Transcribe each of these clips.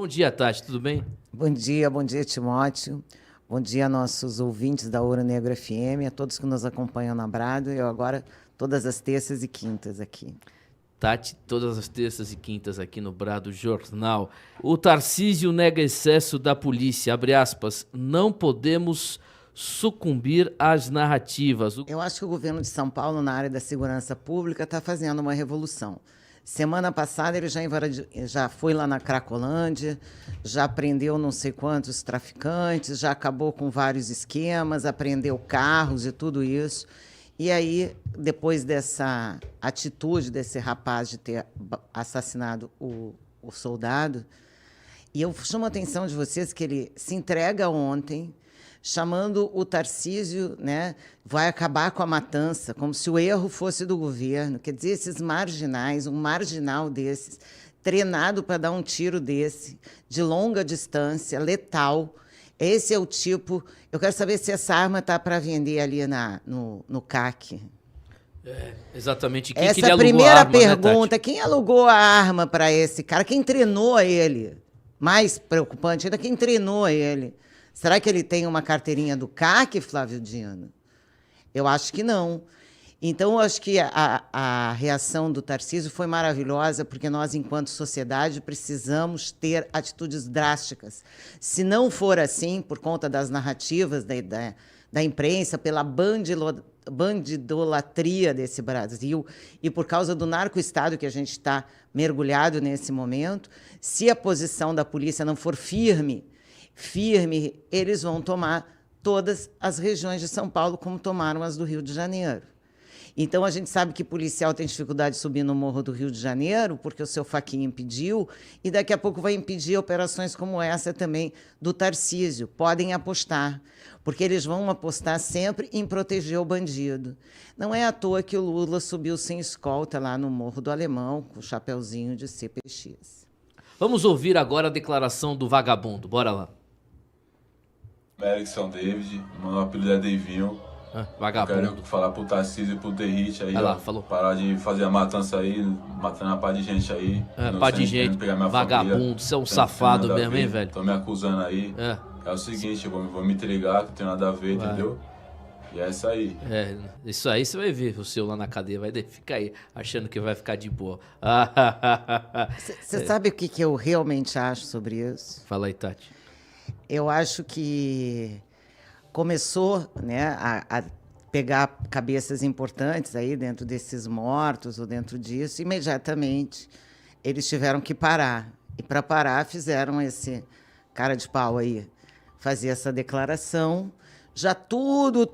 Bom dia, Tati, tudo bem? Bom dia, Timóteo. Bom dia a nossos ouvintes da Ouro Negro FM, a todos que nos acompanham na Brado. Eu agora, todas as terças e quintas aqui. Tati, todas as terças e quintas aqui no Brado Jornal. O Tarcísio nega excesso da polícia, abre aspas, não podemos sucumbir às narrativas. Eu acho que o governo de São Paulo, na área da segurança pública, está fazendo uma revolução. Semana passada ele já foi lá na Cracolândia, já prendeu não sei quantos traficantes, já acabou com vários esquemas, apreendeu carros e tudo isso. E aí, depois dessa atitude desse rapaz de ter assassinado o soldado, e eu chamo a atenção de vocês que ele se entrega ontem, chamando o Tarcísio, né, vai acabar com a matança, como se o erro fosse do governo. Quer dizer, esses marginais, um marginal desses, treinado para dar um tiro desse, de longa distância, letal. Esse é o tipo... Eu quero saber se essa arma está para vender ali no CAC. Exatamente. Quem Essa que ele alugou primeira a arma, pergunta, né, Tati? quem alugou a arma para esse cara? Quem treinou ele? Mais preocupante ainda, quem treinou ele? Será que ele tem uma carteirinha do CAC, Flávio Dino? Eu acho que não. Então, eu acho que a reação do Tarcísio foi maravilhosa, porque nós, enquanto sociedade, precisamos ter atitudes drásticas. Se não for assim, por conta das narrativas da imprensa, pela bandidolatria desse Brasil e por causa do narco-estado que a gente está mergulhado nesse momento, se a posição da polícia não for firme, eles vão tomar todas as regiões de São Paulo, como tomaram as do Rio de Janeiro. Então, a gente sabe que policial tem dificuldade de subir no Morro do Rio de Janeiro, porque o seu Fachin impediu, e daqui a pouco vai impedir operações como essa também do Tarcísio. Podem apostar, porque eles vão apostar sempre em proteger o bandido. Não é à toa que o Lula subiu sem escolta lá no Morro do Alemão, com o chapeuzinho de CPX. Vamos ouvir agora a declaração do vagabundo. Bora lá. Erickson David, meu apelido é Davinho. Vagabundo. Quero falar pro Tarcísio e pro Derrite aí, lá, falou. parar de fazer a matança aí, matando a pá de gente aí. Pá de gente, vagabundo, você é um safado mesmo, hein, velho? Tô me acusando aí. É o seguinte, eu vou me intrigar, que não tem nada a ver, entendeu? E é isso aí. Isso aí você vai ver o seu lá na cadeia, fica aí, achando que vai ficar de boa. Você sabe o que eu realmente acho sobre isso? Fala aí, Tati. Eu acho que começou, né, a pegar cabeças importantes aí dentro desses mortos ou dentro disso, imediatamente eles tiveram que parar. E para parar fizeram esse cara de pau aí, fazer essa declaração, já tudo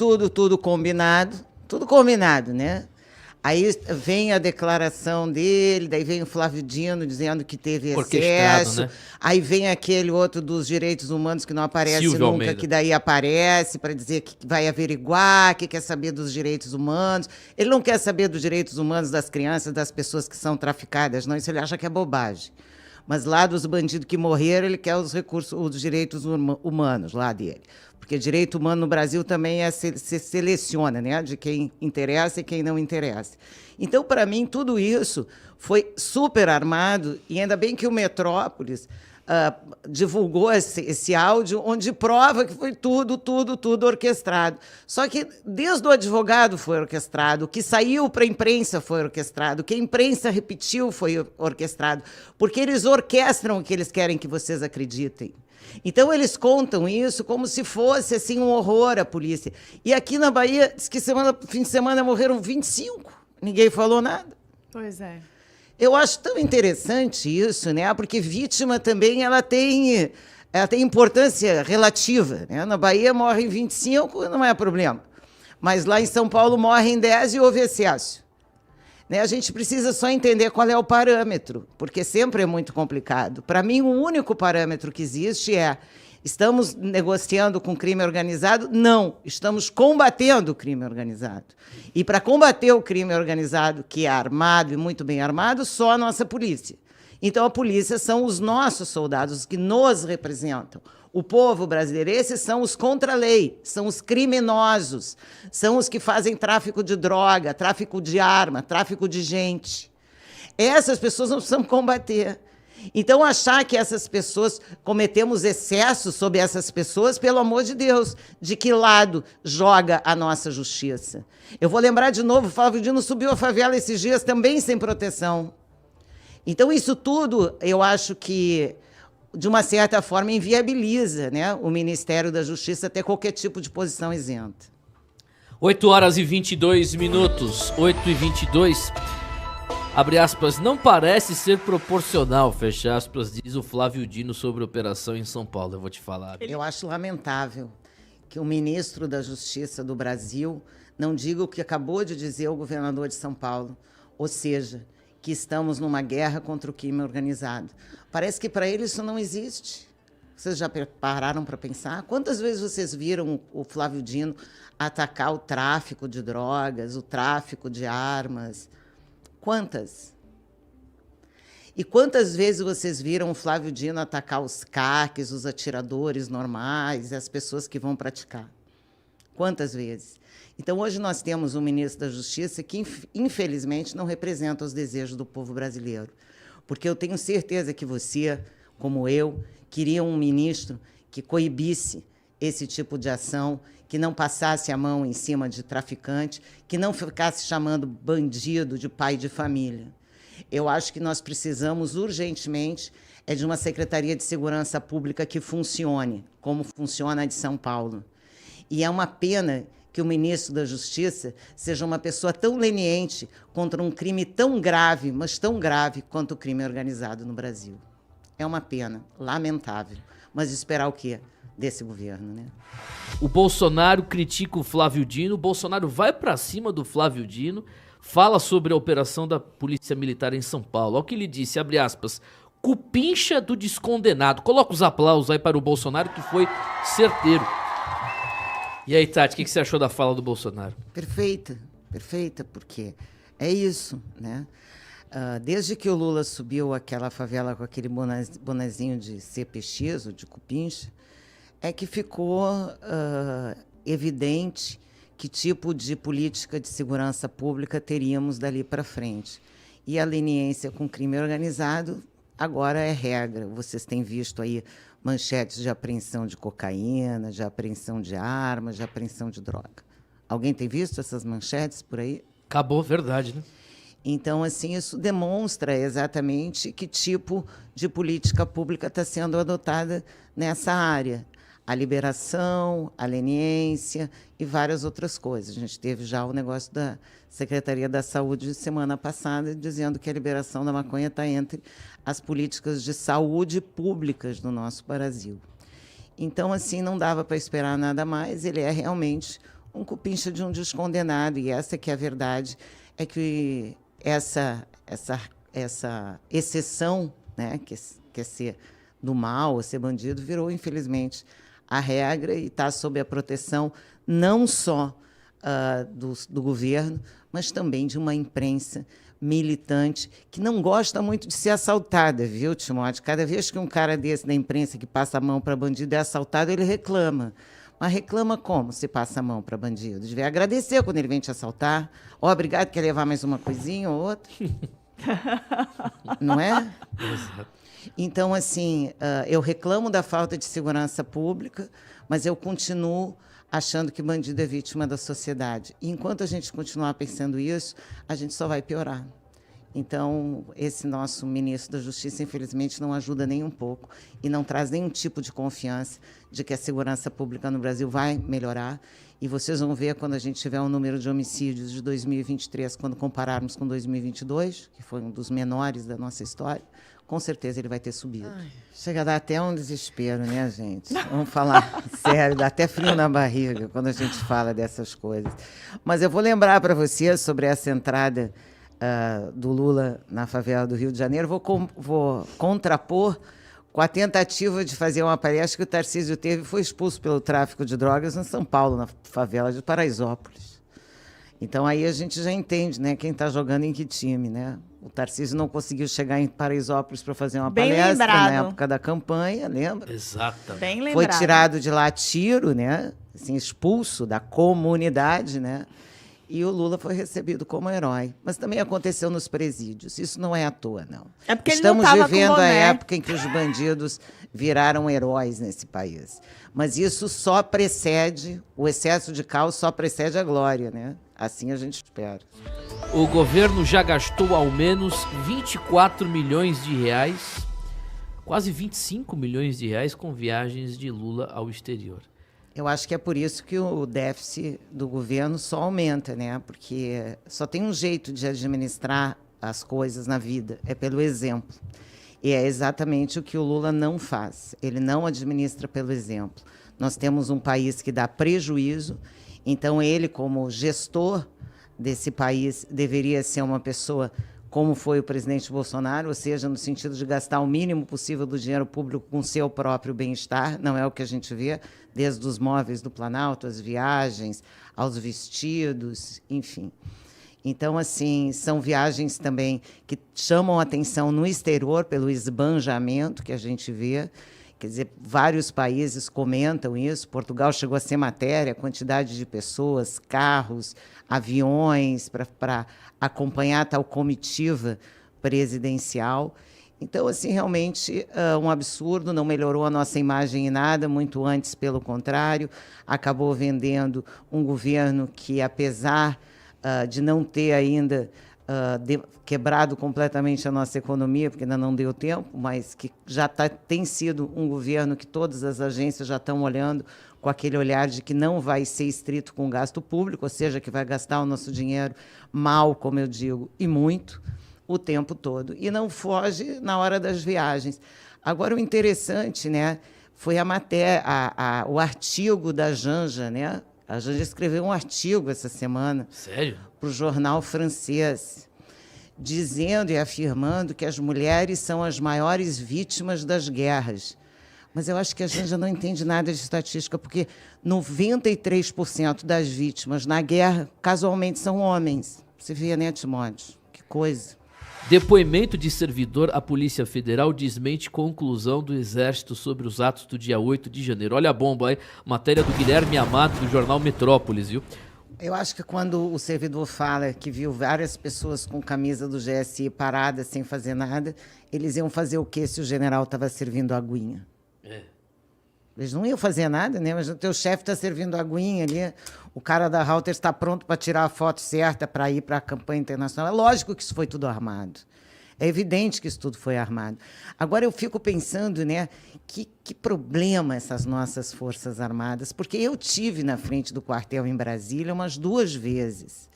combinado, né? Aí vem a declaração dele, daí vem o Flávio Dino dizendo que teve excesso, né? Aí vem aquele outro dos direitos humanos que não aparece Silvio nunca, Almeida. que daí aparece para dizer que vai averiguar, que quer saber dos direitos humanos. Ele não quer saber dos direitos humanos das crianças, das pessoas que são traficadas, não, isso ele acha que é bobagem. Mas lá dos bandidos que morreram, ele quer os recursos, os direitos humanos lá dele. Porque direito humano no Brasil também se seleciona, né? De quem interessa e quem não interessa. Então, para mim, tudo isso foi super armado, e ainda bem que o Metrópolis divulgou esse áudio, onde prova que foi tudo orquestrado. Só que desde o advogado foi orquestrado, o que saiu para a imprensa foi orquestrado, o que a imprensa repetiu foi orquestrado, porque eles orquestram o que eles querem que vocês acreditem. Então, eles contam isso como se fosse assim, um horror à polícia. E aqui na Bahia, diz que fim de semana morreram 25. Ninguém falou nada. Pois é. Eu acho tão interessante isso, né? Porque vítima também ela tem importância relativa, né? Na Bahia morrem 25, não é problema. Mas lá em São Paulo morrem 10 e houve excesso. Né? A gente precisa só entender qual é o parâmetro, porque sempre é muito complicado. Para mim, o único parâmetro que existe é: estamos negociando com crime organizado? Não, estamos combatendo o crime organizado. E para combater o crime organizado, que é armado e muito bem armado, só a nossa polícia. Então, a polícia são os nossos soldados, os que nos representam. O povo brasileiro, esses são os contra-lei, são os criminosos, são os que fazem tráfico de droga, tráfico de arma, tráfico de gente. Essas pessoas nós precisamos combater. Então, achar que essas pessoas, cometemos excessos sobre essas pessoas, pelo amor de Deus, de que lado joga a nossa justiça? Eu vou lembrar de novo, o Flávio Dino subiu a favela esses dias também sem proteção. Então, isso tudo, eu acho que, de uma certa forma, inviabiliza, né, o Ministério da Justiça ter qualquer tipo de posição isenta. 8h22, 8h22. Abre aspas, não parece ser proporcional, fecha aspas, diz o Flávio Dino sobre a operação em São Paulo. Eu vou te falar. Eu acho lamentável que o ministro da Justiça do Brasil não diga o que acabou de dizer o governador de São Paulo, ou seja, que estamos numa guerra contra o crime organizado. Parece que para ele isso não existe. Vocês já pararam para pensar? Quantas vezes vocês viram o Flávio Dino atacar o tráfico de drogas, o tráfico de armas? Quantas? E quantas vezes vocês viram o Flávio Dino atacar os CACs, os atiradores normais, as pessoas que vão praticar? Quantas vezes? Então, hoje nós temos um ministro da Justiça que, infelizmente, não representa os desejos do povo brasileiro. Porque eu tenho certeza que você, como eu, queria um ministro que coibisse esse tipo de ação, que não passasse a mão em cima de traficante, que não ficasse chamando bandido de pai de família. Eu acho que nós precisamos urgentemente de uma Secretaria de Segurança Pública que funcione, como funciona a de São Paulo. E é uma pena que o ministro da Justiça seja uma pessoa tão leniente contra um crime tão grave, mas tão grave quanto o crime organizado no Brasil. É uma pena, lamentável. Mas esperar o quê desse governo, né? O Bolsonaro critica o Flávio Dino, o Bolsonaro vai para cima do Flávio Dino, fala sobre a operação da Polícia Militar em São Paulo. Olha o que ele disse, abre aspas, cupincha do descondenado. Coloca os aplausos aí para o Bolsonaro, que foi certeiro. E aí, Tati, o que você achou da fala do Bolsonaro? Perfeita, porque é isso, né? Desde que o Lula subiu aquela favela com aquele bonezinho de CPX, ou de cupincha, é que ficou evidente que tipo de política de segurança pública teríamos dali para frente. E a leniência com crime organizado agora é regra. Vocês têm visto aí manchetes de apreensão de cocaína, de apreensão de armas, de apreensão de droga. Alguém tem visto essas manchetes por aí? Acabou, verdade, né? Então, assim, isso demonstra exatamente que tipo de política pública está sendo adotada nessa área. A liberação, a leniência e várias outras coisas. A gente teve já o negócio da Secretaria da Saúde semana passada, dizendo que a liberação da maconha está entre as políticas de saúde públicas do nosso Brasil. Então, assim, não dava para esperar nada mais. Ele é realmente um cupincha de um descondenado. E essa que é a verdade, é que essa exceção, né, que quer ser do mal, ou ser bandido, virou, infelizmente, a regra e está sob a proteção não só do governo, mas também de uma imprensa militante que não gosta muito de ser assaltada, viu, Timóteo? Cada vez que um cara desse da imprensa que passa a mão para bandido é assaltado, ele reclama. Mas reclama como se passa a mão para bandido? Devia agradecer quando ele vem te assaltar. Ó, obrigado, quer levar mais uma coisinha ou outra? Não é? Então, assim, eu reclamo da falta de segurança pública, mas eu continuo achando que bandido é vítima da sociedade. E enquanto a gente continuar pensando isso, a gente só vai piorar. Então, esse nosso ministro da Justiça, infelizmente, não ajuda nem um pouco e não traz nenhum tipo de confiança de que a segurança pública no Brasil vai melhorar. E vocês vão ver quando a gente tiver um número de homicídios de 2023, quando compararmos com 2022, que foi um dos menores da nossa história, com certeza ele vai ter subido. Ai, chega a dar até um desespero, né, gente? Vamos falar sério, dá até frio na barriga quando a gente fala dessas coisas. Mas eu vou lembrar para você sobre essa entrada do Lula na favela do Rio de Janeiro. Vou contrapor com a tentativa de fazer uma palestra que o Tarcísio teve e foi expulso pelo tráfico de drogas em São Paulo, na favela de Paraisópolis. Então, aí a gente já entende, né, quem está jogando em que time, né? O Tarcísio não conseguiu chegar em Paraisópolis para fazer uma palestra na época da campanha, lembra? Exatamente. Bem lembrado. Foi tirado de lá a tiro, né? Assim, expulso da comunidade, né? E o Lula foi recebido como herói. Mas também aconteceu nos presídios. Isso não é à toa, não. É porque Estamos ele não tava vivendo com a boné. época em que os bandidos viraram heróis nesse país. Mas isso só precede, o excesso de caos só precede a glória, né? Assim a gente espera. O governo já gastou ao menos 24 milhões de reais, quase 25 milhões de reais com viagens de Lula ao exterior. Eu acho que é por isso que o déficit do governo só aumenta, né? Porque só tem um jeito de administrar as coisas na vida, é pelo exemplo. E é exatamente o que o Lula não faz. Ele não administra pelo exemplo. Nós temos um país que dá prejuízo, então ele, como gestor desse país, deveria ser uma pessoa como foi o presidente Bolsonaro, ou seja, no sentido de gastar o mínimo possível do dinheiro público com seu próprio bem-estar. Não é o que a gente vê, desde os móveis do Planalto, as viagens, aos vestidos, enfim. Então, assim, são viagens também que chamam a atenção no exterior pelo esbanjamento que a gente vê. Quer dizer, vários países comentam isso. Portugal chegou a ser matéria, a quantidade de pessoas, carros, aviões para acompanhar tal comitiva presidencial. Então, assim, realmente um absurdo, não melhorou a nossa imagem em nada, muito antes, pelo contrário, acabou vendendo um governo que, apesar de não ter ainda quebrado completamente a nossa economia, porque ainda não deu tempo, mas que já tem sido um governo que todas as agências já estão olhando com aquele olhar de que não vai ser estrito com o gasto público, ou seja, que vai gastar o nosso dinheiro mal, como eu digo, e muito, o tempo todo. E não foge na hora das viagens. Agora, o interessante, né, foi o artigo da Janja, né? A Janja escreveu um artigo essa semana. Sério? Para o jornal francês, dizendo e afirmando que as mulheres são as maiores vítimas das guerras. Mas eu acho que a Janja não entende nada de estatística, porque 93% das vítimas na guerra, casualmente, são homens. Você vê, né, Timóteo? Que coisa. Depoimento de servidor à Polícia Federal desmente conclusão do Exército sobre os atos do dia 8 de janeiro. Olha a bomba aí, matéria do Guilherme Amado, do jornal Metrópolis, viu? Eu acho que quando o servidor fala que viu várias pessoas com camisa do GSI paradas sem fazer nada, eles iam fazer o quê se o general estava servindo aguinha? Eles não iam fazer nada, né? Mas o teu chefe está servindo aguinha ali, o cara da Reuters está pronto para tirar a foto certa para ir para a campanha internacional. É lógico que isso foi tudo armado. É evidente que isso tudo foi armado. Agora, eu fico pensando, né, que problema essas nossas Forças Armadas, porque eu tive na frente do quartel em Brasília umas 2 vezes.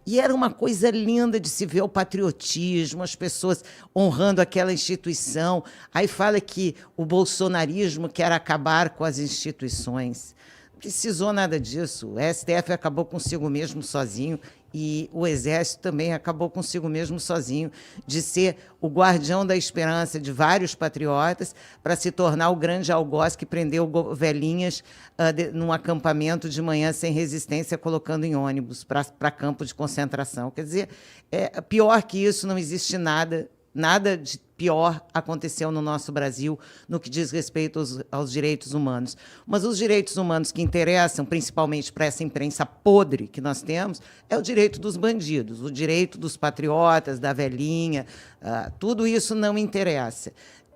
E era uma coisa linda de se ver o patriotismo, as pessoas honrando aquela instituição. Aí fala que o bolsonarismo quer acabar com as instituições. Não precisou nada disso. O STF acabou consigo mesmo sozinho e o Exército também acabou consigo mesmo sozinho, de ser o guardião da esperança de vários patriotas para se tornar o grande algoz que prendeu velhinhas num acampamento de manhã sem resistência, colocando em ônibus para campo de concentração. Quer dizer, pior que isso, não existe nada. Nada de pior aconteceu no nosso Brasil no que diz respeito aos direitos humanos. Mas os direitos humanos que interessam, principalmente para essa imprensa podre que nós temos, é o direito dos bandidos, o direito dos patriotas, da velhinha. Tudo isso não interessa.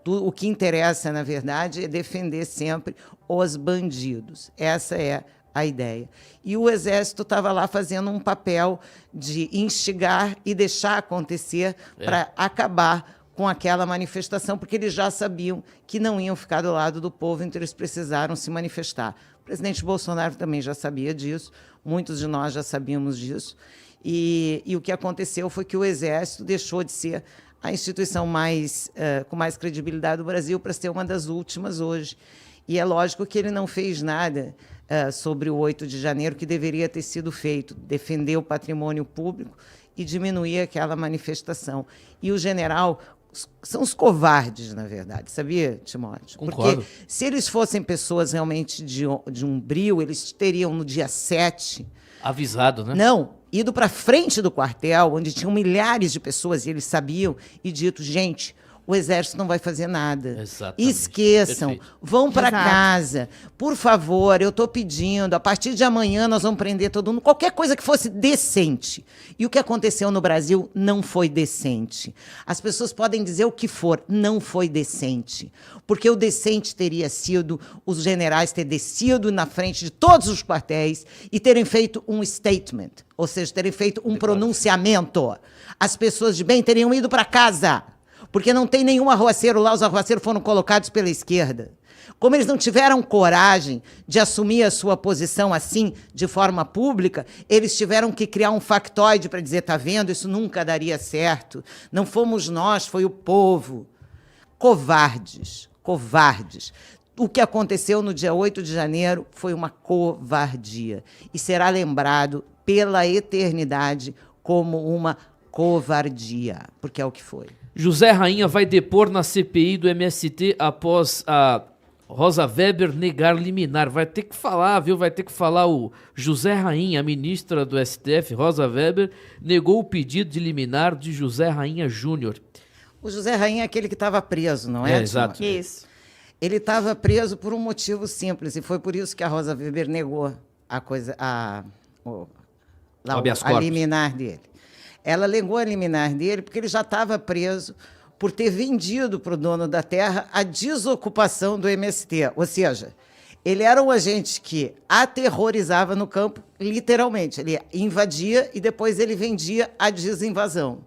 O que interessa, na verdade, é defender sempre os bandidos. Essa é a ideia. E o Exército estava lá fazendo um papel de instigar e deixar acontecer para acabar com aquela manifestação, porque eles já sabiam que não iam ficar do lado do povo, então eles precisaram se manifestar. O presidente Bolsonaro também já sabia disso, muitos de nós já sabíamos disso, e o que aconteceu foi que o Exército deixou de ser a instituição com mais credibilidade do Brasil para ser uma das últimas hoje. E é lógico que ele não fez nada sobre o 8 de janeiro que deveria ter sido feito, defender o patrimônio público e diminuir aquela manifestação. E o general são os covardes, na verdade, sabia, Timóteo? Concordo. Porque se eles fossem pessoas realmente de um brio, eles teriam no dia 7... Avisado, né? Não, ido para frente do quartel, onde tinham milhares de pessoas, e eles sabiam, e dito, gente, o Exército não vai fazer nada. Exatamente. Esqueçam, Perfeito. vão para casa. Por favor, eu estou pedindo, a partir de amanhã nós vamos prender todo mundo, qualquer coisa que fosse decente. E o que aconteceu no Brasil não foi decente. As pessoas podem dizer o que for, não foi decente. Porque o decente teria sido os generais terem descido na frente de todos os quartéis e terem feito um statement, ou seja, terem feito um pronunciamento. As pessoas de bem teriam ido para casa. Porque não tem nenhum arruaceiro lá, os arruaceiros foram colocados pela esquerda. Como eles não tiveram coragem de assumir a sua posição assim, de forma pública, eles tiveram que criar um factoide para dizer, tá vendo, isso nunca daria certo. Não fomos nós, foi o povo. Covardes, covardes. O que aconteceu no dia 8 de janeiro foi uma covardia. E será lembrado pela eternidade como uma covardia, porque é o que foi. José Rainha vai depor na CPI do MST após a Rosa Weber negar liminar. Vai ter que falar, viu? Vai ter que falar o José Rainha, a ministra do STF, Rosa Weber, negou o pedido de liminar de José Rainha Júnior. O José Rainha é aquele que estava preso, não é? Exato. Isso. Ele estava preso por um motivo simples, e foi por isso que a Rosa Weber negou a liminar dele. Ela negou a liminar dele porque ele já estava preso por ter vendido para o dono da terra a desocupação do MST. Ou seja, ele era um agente que aterrorizava no campo, literalmente. Ele invadia e depois ele vendia a desinvasão.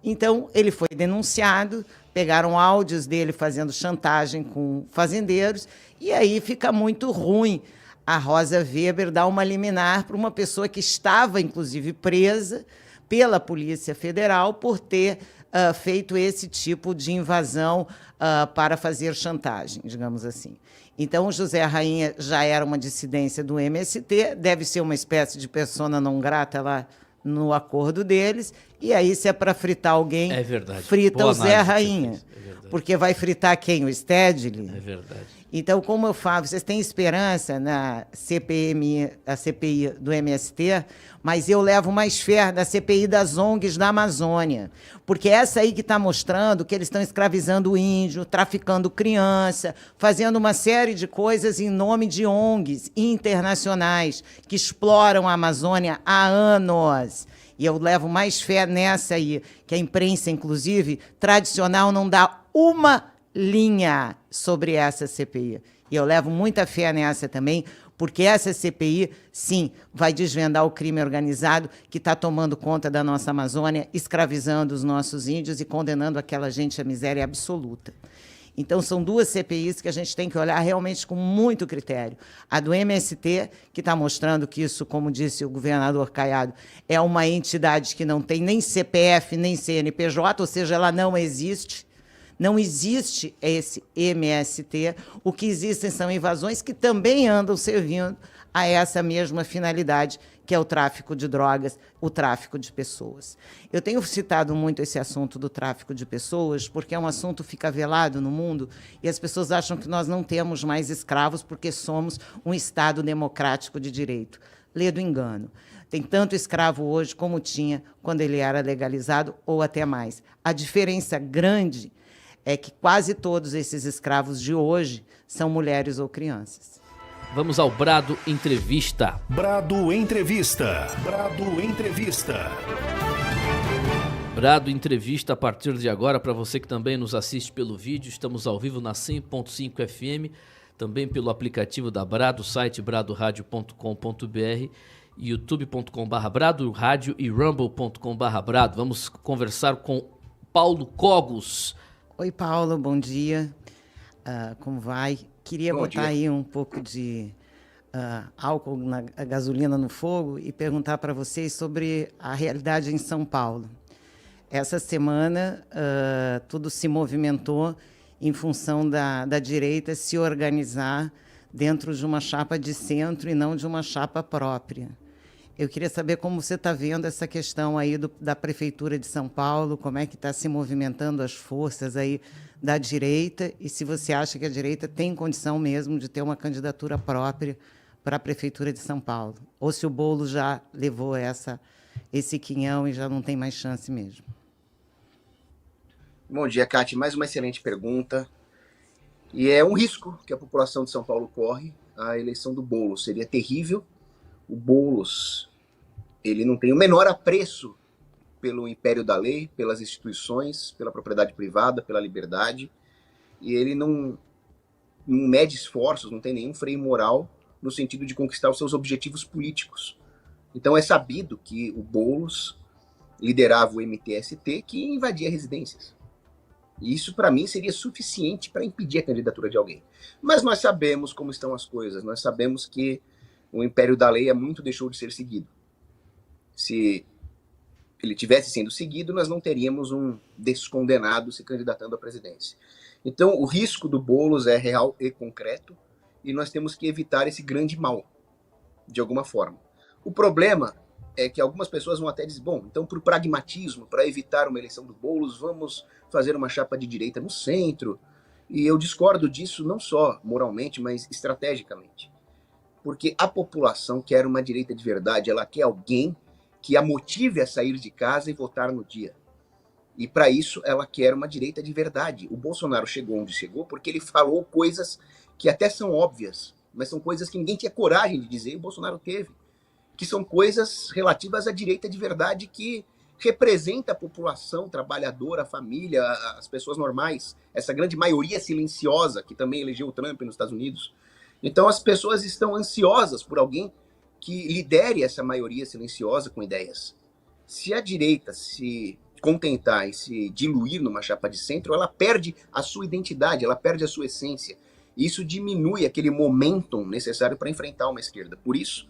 Então, ele foi denunciado, pegaram áudios dele fazendo chantagem com fazendeiros, e aí fica muito ruim a Rosa Weber dar uma liminar para uma pessoa que estava, inclusive, presa pela Polícia Federal por ter feito esse tipo de invasão para fazer chantagem, digamos assim. Então, o José Rainha já era uma dissidência do MST, deve ser uma espécie de persona não grata lá no acordo deles, e aí, se é para fritar alguém, frita Boa o Zé análise, Rainha. Porque vai fritar quem? O Stedley? É verdade. Então, como eu falo, vocês têm esperança na a CPI do MST, mas eu levo mais fé na CPI das ONGs da Amazônia, porque essa aí que está mostrando que eles estão escravizando o índio, traficando criança, fazendo uma série de coisas em nome de ONGs internacionais que exploram a Amazônia há anos. E eu levo mais fé nessa aí, que a imprensa, inclusive, tradicional, não dá uma linha sobre essa CPI. E eu levo muita fé nessa também, porque essa CPI, sim, vai desvendar o crime organizado que está tomando conta da nossa Amazônia, escravizando os nossos índios e condenando aquela gente à miséria absoluta. Então, são duas CPIs que a gente tem que olhar realmente com muito critério. A do MST, que está mostrando que isso, como disse o governador Caiado, é uma entidade que não tem nem CPF, nem CNPJ, ou seja, ela não existe. Não existe esse MST. O que existem são invasões que também andam servindo a essa mesma finalidade, que é o tráfico de drogas, o tráfico de pessoas. Eu tenho citado muito esse assunto do tráfico de pessoas, porque é um assunto que fica velado no mundo e as pessoas acham que nós não temos mais escravos porque somos um Estado democrático de direito. Lê do engano. Tem tanto escravo hoje como tinha quando ele era legalizado, ou até mais. A diferença grande é que quase todos esses escravos de hoje são mulheres ou crianças. Vamos ao Brado Entrevista. Brado Entrevista. Brado Entrevista. Brado Entrevista a partir de agora, para você que também nos assiste pelo vídeo, estamos ao vivo na 100.5 FM, também pelo aplicativo da Brado, site bradoradio.com.br, youtube.com/Brado Rádio e rumble.com/Brado. Vamos conversar com Paulo Cogos. Oi, Paulo, bom dia. Como vai? Queria botar aí um pouco de álcool na gasolina no fogo e perguntar para vocês sobre a realidade em São Paulo. Essa semana, tudo se movimentou em função da direita se organizar dentro de uma chapa de centro e não de uma chapa própria. Eu queria saber como você está vendo essa questão aí da Prefeitura de São Paulo, como é que está se movimentando as forças aí da direita e se você acha que a direita tem condição mesmo de ter uma candidatura própria para a Prefeitura de São Paulo, ou se o Boulos já levou esse quinhão e já não tem mais chance mesmo. Bom dia, Cátia. Mais uma excelente pergunta. E é um risco que a população de São Paulo corre, a eleição do Boulos. Seria terrível. O Boulos, ele não tem o menor apreço pelo império da lei, pelas instituições, pela propriedade privada, pela liberdade. E ele não mede esforços, não tem nenhum freio moral no sentido de conquistar os seus objetivos políticos. Então é sabido que o Boulos liderava o MTST, que invadia residências. E isso, para mim, seria suficiente para impedir a candidatura de alguém. Mas nós sabemos como estão as coisas. Nós sabemos que o império da lei há muito deixou de ser seguido. Se ele tivesse sendo seguido, nós não teríamos um descondenado se candidatando à presidência. Então, o risco do Boulos é real e concreto, e nós temos que evitar esse grande mal, de alguma forma. O problema é que algumas pessoas vão até dizer, bom, então por pragmatismo, para evitar uma eleição do Boulos, vamos fazer uma chapa de direita no centro. E eu discordo disso não só moralmente, mas estrategicamente. Porque a população quer uma direita de verdade, ela quer alguém que a motive a sair de casa e votar no dia. E para isso ela quer uma direita de verdade. O Bolsonaro chegou onde chegou porque ele falou coisas que até são óbvias, mas são coisas que ninguém tinha coragem de dizer e o Bolsonaro teve. Que são coisas relativas à direita de verdade que representa a população trabalhadora, a família, as pessoas normais, essa grande maioria silenciosa que também elegeu o Trump nos Estados Unidos. Então as pessoas estão ansiosas por alguém que lidere essa maioria silenciosa com ideias. Se a direita se contentar e se diluir numa chapa de centro, ela perde a sua identidade, ela perde a sua essência. E isso diminui aquele momentum necessário para enfrentar uma esquerda. Por isso,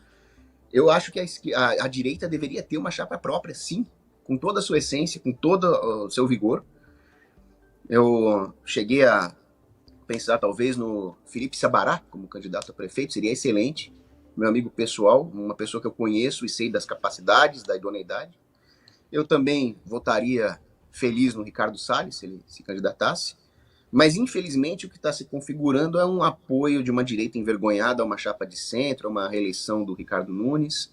eu acho que a direita deveria ter uma chapa própria, sim, com toda a sua essência, com todo o seu vigor. Eu cheguei a pensar, talvez, no Felipe Sabará como candidato a prefeito, seria excelente. Meu amigo pessoal, uma pessoa que eu conheço e sei das capacidades, da idoneidade. Eu também votaria feliz no Ricardo Salles, se ele se candidatasse. Mas, infelizmente, o que está se configurando é um apoio de uma direita envergonhada a uma chapa de centro, a uma reeleição do Ricardo Nunes,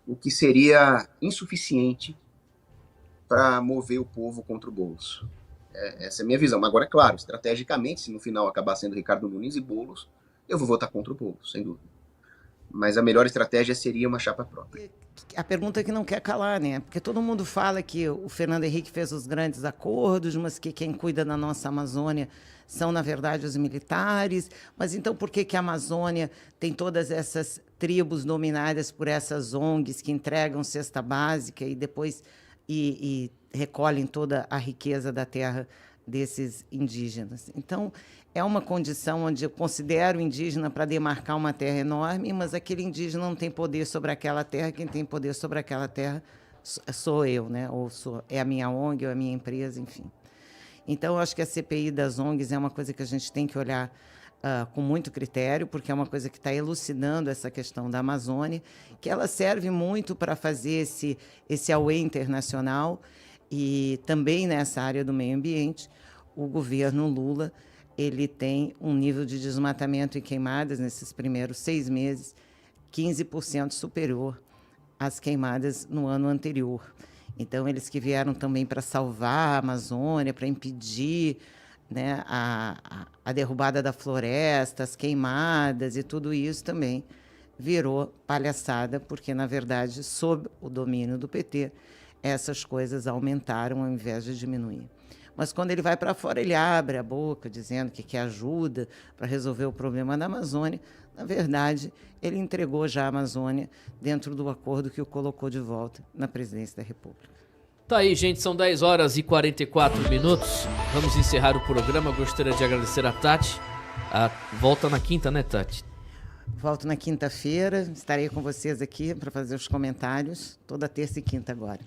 o que seria insuficiente para mover o povo contra o Boulos. Essa é a minha visão. Agora, é claro, estrategicamente, se no final acabar sendo Ricardo Nunes e Boulos, eu vou votar contra o Boulos, sem dúvida. Mas a melhor estratégia seria uma chapa própria. A pergunta que não quer calar, né? Porque todo mundo fala que o Fernando Henrique fez os grandes acordos, mas que quem cuida da nossa Amazônia são, na verdade, os militares. Mas então por que a Amazônia tem todas essas tribos dominadas por essas ONGs que entregam cesta básica e depois e recolhem toda a riqueza da terra desses indígenas? Então, é uma condição onde eu considero indígena para demarcar uma terra enorme, mas aquele indígena não tem poder sobre aquela terra, quem tem poder sobre aquela terra sou eu, né? Ou é a minha ONG, ou a minha empresa, enfim. Então, eu acho que a CPI das ONGs é uma coisa que a gente tem que olhar com muito critério, porque é uma coisa que está elucidando essa questão da Amazônia, que ela serve muito para fazer esse auê internacional, e também nessa área do meio ambiente, o governo Lula ele tem um nível de desmatamento e queimadas nesses primeiros 6 meses 15% superior às queimadas no ano anterior. Então, eles que vieram também para salvar a Amazônia, para impedir, né, a derrubada da floresta, as queimadas e tudo isso também virou palhaçada, porque, na verdade, sob o domínio do PT, essas coisas aumentaram ao invés de diminuir. Mas quando ele vai para fora, ele abre a boca dizendo que quer ajuda para resolver o problema da Amazônia. Na verdade, ele entregou já a Amazônia dentro do acordo que o colocou de volta na presidência da República. Tá aí, gente, são 10 horas e 44 minutos. Vamos encerrar o programa. Gostaria de agradecer a Tati. Volta na quinta, né, Tati? Volto na quinta-feira. Estarei com vocês aqui para fazer os comentários, toda terça e quinta agora.